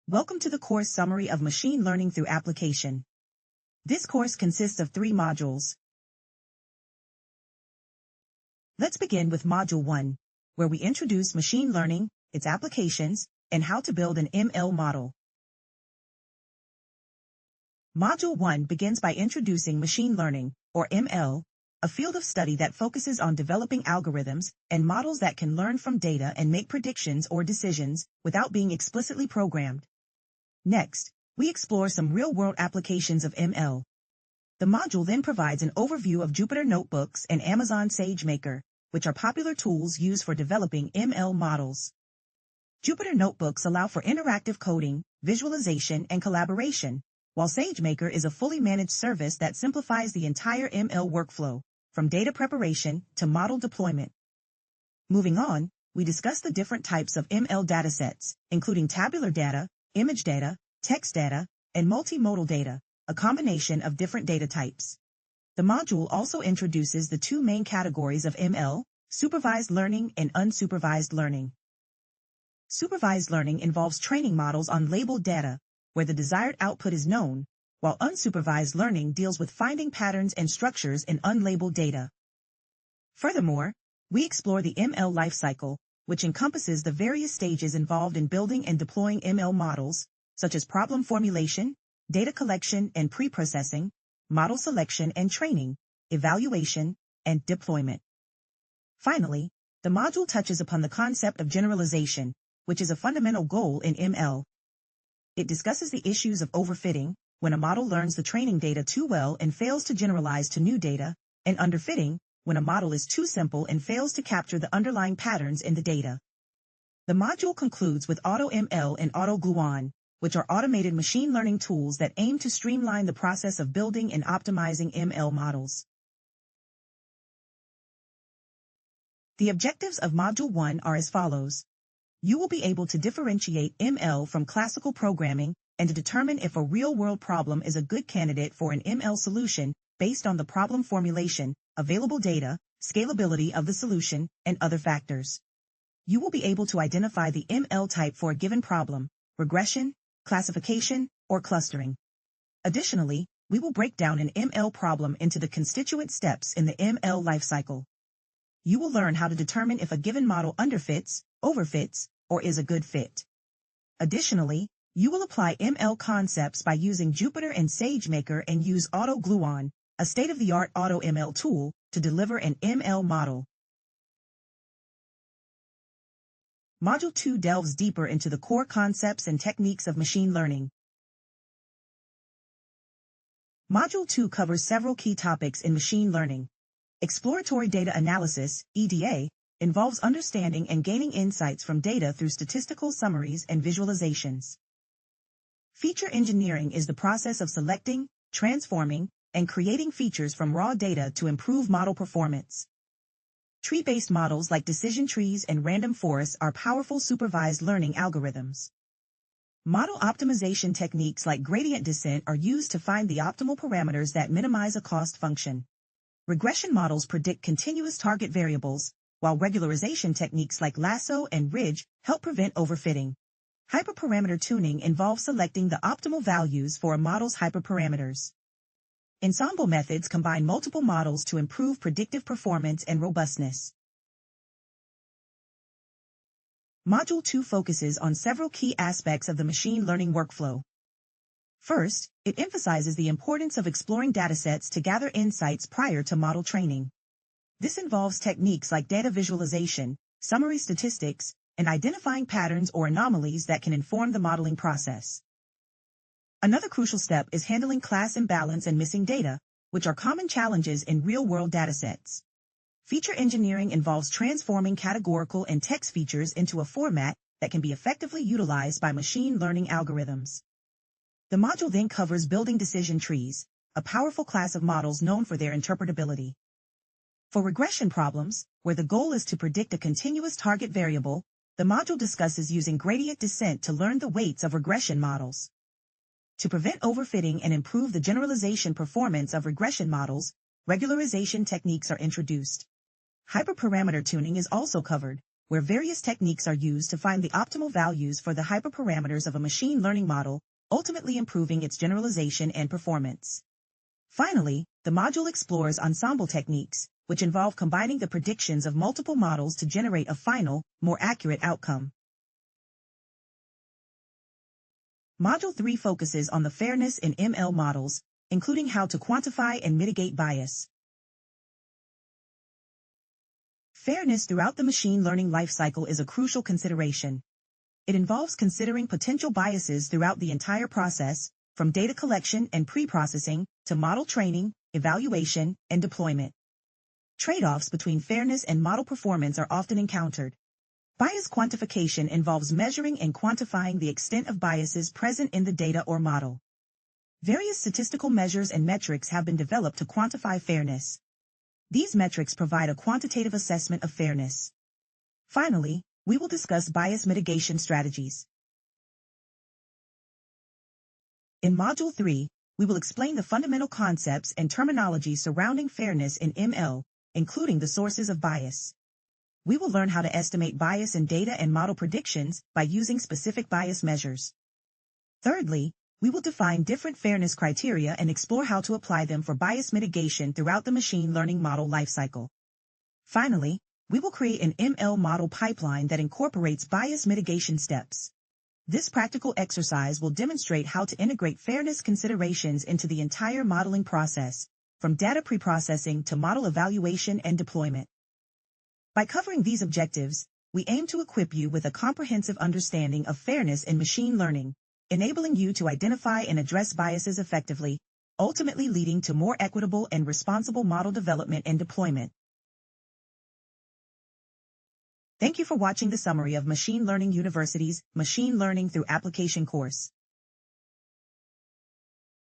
Welcome to the course summary of Machine Learning through Application. This course consists of 3 modules. Let's begin with Module 1, where we introduce machine learning, its applications, and how to build an ML model. Module 1 begins by introducing machine learning, or ML, a field of study that focuses on developing algorithms and models that can learn from data and make predictions or decisions without being explicitly programmed. Next, we explore some real-world applications of ML. The module then provides an overview of Jupyter Notebooks and Amazon SageMaker, which are popular tools used for developing ML models. Jupyter Notebooks allow for interactive coding, visualization, and collaboration, while SageMaker is a fully managed service that simplifies the entire ML workflow, from data preparation to model deployment. Moving on, we discuss the different types of ML datasets, including tabular data, image data, text data, and multimodal data, a combination of different data types. The module also introduces the 2 main categories of ML, supervised learning and unsupervised learning. Supervised learning involves training models on labeled data, where the desired output is known, while unsupervised learning deals with finding patterns and structures in unlabeled data. Furthermore, we explore the ML lifecycle, which encompasses the various stages involved in building and deploying ML models, such as problem formulation, data collection and pre-processing, model selection and training, evaluation, and deployment. Finally, the module touches upon the concept of generalization, which is a fundamental goal in ML. It discusses the issues of overfitting, when a model learns the training data too well and fails to generalize to new data, and underfitting, when a model is too simple and fails to capture the underlying patterns in the data. The module concludes with AutoML and AutoGluon, which are automated machine learning tools that aim to streamline the process of building and optimizing ML models. The objectives of Module 1 are as follows. You will be able to differentiate ML from classical programming and to determine if a real-world problem is a good candidate for an ML solution based on the problem formulation, available data, scalability of the solution, and other factors. You will be able to identify the ML type for a given problem, regression, classification, or clustering. Additionally, we will break down an ML problem into the constituent steps in the ML lifecycle. You will learn how to determine if a given model underfits, overfits, or is a good fit. Additionally, you will apply ML concepts by using Jupyter and SageMaker and use AutoGluon, a state-of-the-art AutoML tool, to deliver an ML model. Module 2 delves deeper into the core concepts and techniques of machine learning. Module 2 covers several key topics in machine learning. Exploratory data analysis, EDA, involves understanding and gaining insights from data through statistical summaries and visualizations. Feature engineering is the process of selecting, transforming, and creating features from raw data to improve model performance. Tree-based models like decision trees and random forests are powerful supervised learning algorithms. Model optimization techniques like gradient descent are used to find the optimal parameters that minimize a cost function. Regression models predict continuous target variables, while regularization techniques like lasso and ridge help prevent overfitting. Hyperparameter tuning involves selecting the optimal values for a model's hyperparameters. Ensemble methods combine multiple models to improve predictive performance and robustness. Module 2 focuses on several key aspects of the machine learning workflow. First, it emphasizes the importance of exploring datasets to gather insights prior to model training. This involves techniques like data visualization, summary statistics, and identifying patterns or anomalies that can inform the modeling process. Another crucial step is handling class imbalance and missing data, which are common challenges in real-world datasets. Feature engineering involves transforming categorical and text features into a format that can be effectively utilized by machine learning algorithms. The module then covers building decision trees, a powerful class of models known for their interpretability. For regression problems, where the goal is to predict a continuous target variable, the module discusses using gradient descent to learn the weights of regression models. To prevent overfitting and improve the generalization performance of regression models, regularization techniques are introduced. Hyperparameter tuning is also covered, where various techniques are used to find the optimal values for the hyperparameters of a machine learning model, ultimately improving its generalization and performance. Finally, the module explores ensemble techniques, which involve combining the predictions of multiple models to generate a final, more accurate outcome. Module 3 focuses on the fairness in ML models, including how to quantify and mitigate bias. Fairness throughout the machine learning lifecycle is a crucial consideration. It involves considering potential biases throughout the entire process, from data collection and pre-processing to model training, evaluation, and deployment. Trade-offs between fairness and model performance are often encountered. Bias quantification involves measuring and quantifying the extent of biases present in the data or model. Various statistical measures and metrics have been developed to quantify fairness. These metrics provide a quantitative assessment of fairness. Finally, we will discuss bias mitigation strategies. In Module 3, we will explain the fundamental concepts and terminology surrounding fairness in ML, including the sources of bias. We will learn how to estimate bias in data and model predictions by using specific bias measures. Thirdly, we will define different fairness criteria and explore how to apply them for bias mitigation throughout the machine learning model lifecycle. Finally, we will create an ML model pipeline that incorporates bias mitigation steps. This practical exercise will demonstrate how to integrate fairness considerations into the entire modeling process, from data preprocessing to model evaluation and deployment. By covering these objectives, we aim to equip you with a comprehensive understanding of fairness in machine learning, enabling you to identify and address biases effectively, ultimately leading to more equitable and responsible model development and deployment. Thank you for watching the summary of Machine Learning University's Machine Learning Through Application course.